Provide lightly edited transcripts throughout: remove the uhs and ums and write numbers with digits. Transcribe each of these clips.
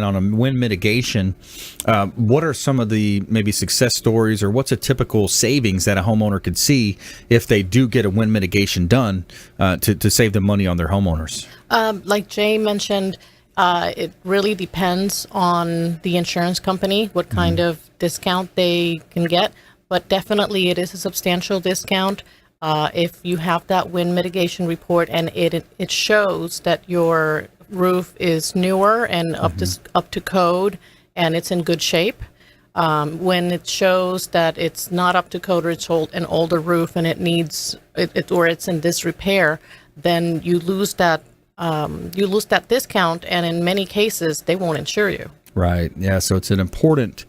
on a wind mitigation, what are some of the maybe success stories, or what's a typical savings that a homeowner could see if they do get a wind mitigation done to save them money on their homeowners? Like Jay mentioned, it really depends on the insurance company, what kind of discount they can get, but definitely it is a substantial discount. If you have that wind mitigation report and it shows that your roof is newer and up to code and it's in good shape. When it shows that it's not up to code, or it's an older roof and it needs or it's in disrepair, then you lose that discount, and in many cases they won't insure you. Right. Yeah. So it's an important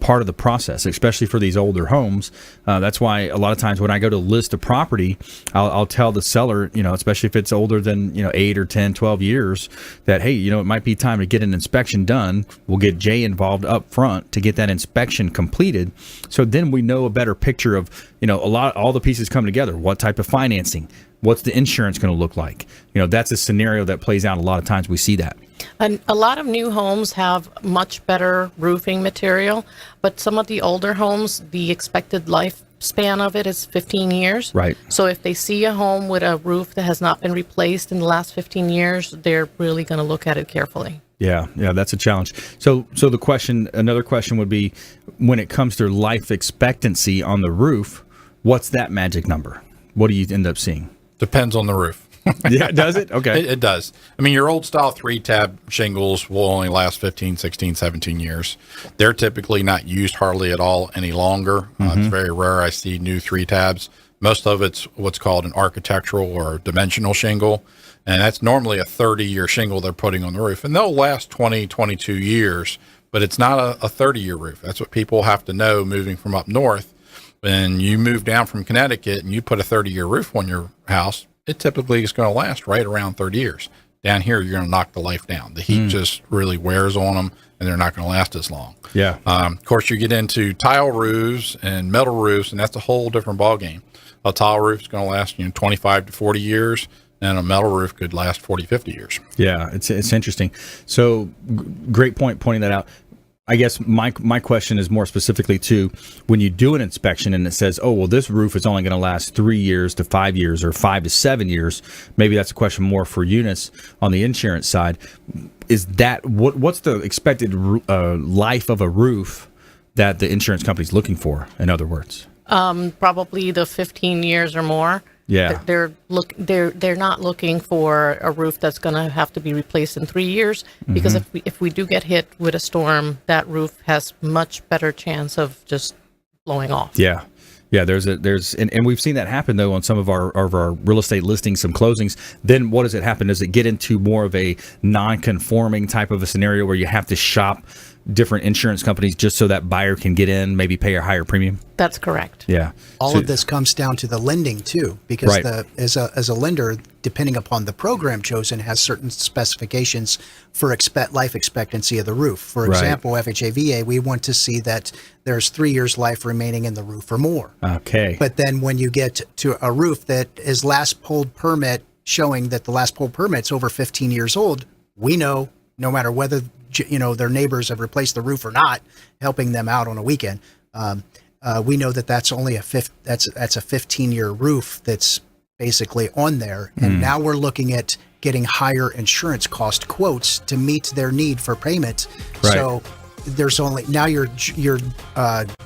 part of the process, especially for these older homes. That's why a lot of times when I go to list a property, I'll tell the seller, especially if it's older than 8 or 10, 12 years, that, hey, it might be time to get an inspection done. We'll get Jay involved up front to get that inspection completed. So then we know a better picture of, all the pieces come together. What type of financing? What's the insurance going to look like? That's a scenario that plays out a lot of times. We see that. And a lot of new homes have much better roofing material, but some of the older homes, the expected lifespan of it is 15 years. Right. So if they see a home with a roof that has not been replaced in the last 15 years, they're really going to look at it carefully. Yeah, that's a challenge. So another question would be, when it comes to life expectancy on the roof, what's that magic number? What do you end up seeing? Depends on the roof. Yeah, does it? Okay. It does. I mean, your old style 3-tab shingles will only last 15, 16, 17 years. They're typically not used hardly at all any longer. It's very rare I see new 3-tabs. Most of it's what's called an architectural or dimensional shingle, and that's normally a 30-year shingle they're putting on the roof. And they'll last 20, 22 years, but it's not a 30-year roof. That's what people have to know moving from up north. When you move down from Connecticut and you put a 30-year roof on your house, it typically is going to last right around 30 years. Down here, you're going to knock the life down. The heat just really wears on them, and they're not going to last as long. Yeah. Of course, you get into tile roofs and metal roofs, and that's a whole different ballgame. A tile roof is going to last 25 to 40 years, and a metal roof could last 40, 50 years. Yeah, it's interesting. So great point pointing that out. I guess my question is more specifically to when you do an inspection and it says, oh, well, this roof is only going to last 3 years to 5 years or 5 to 7 years. Maybe that's a question more for Eunice on the insurance side. Is that what's the expected life of a roof that the insurance company's looking for, in other words? Probably the 15 years or more. Yeah, they're not looking for a roof that's going to have to be replaced in 3 years, because if we do get hit with a storm, that roof has much better chance of just blowing off. Yeah. And we've seen that happen though on some of our real estate listings, some closings. Then what does it happen? Does it get into more of a non-conforming type of a scenario where you have to shop different insurance companies just so that buyer can get in, maybe pay a higher premium? That's correct. Yeah. All of this comes down to the lending too, because right. as a lender, depending upon the program chosen, has certain specifications for life expectancy of the roof. For example, FHA-VA, we want to see that there's 3 years life remaining in the roof or more. Okay. But then when you get to a roof that is last pulled permit showing that the last pulled permit's over 15 years old, we know no matter whether their neighbors have replaced the roof or not, helping them out on a weekend, we know that that's only a 15-year roof that's basically on there. And now we're looking at getting higher insurance cost quotes to meet their need for payment. Right. So there's only now you're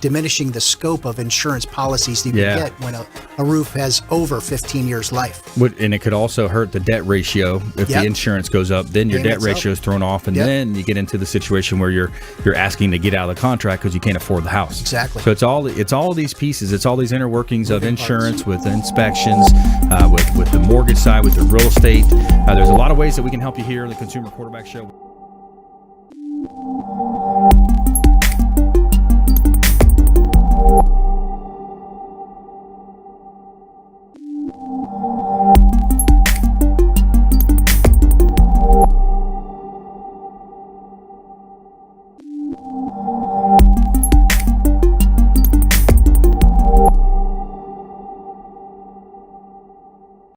diminishing the scope of insurance policies that you can get when a roof has over 15 years life. And it could also hurt the debt ratio if the insurance goes up. Then your debt ratio is thrown off, and then you get into the situation where you're asking to get out of the contract because you can't afford the house. Exactly. So it's all these pieces. It's all these inner workings of insurance with inspections, with the mortgage side, with the real estate. There's a lot of ways that we can help you here on the Consumer Quarterback Show.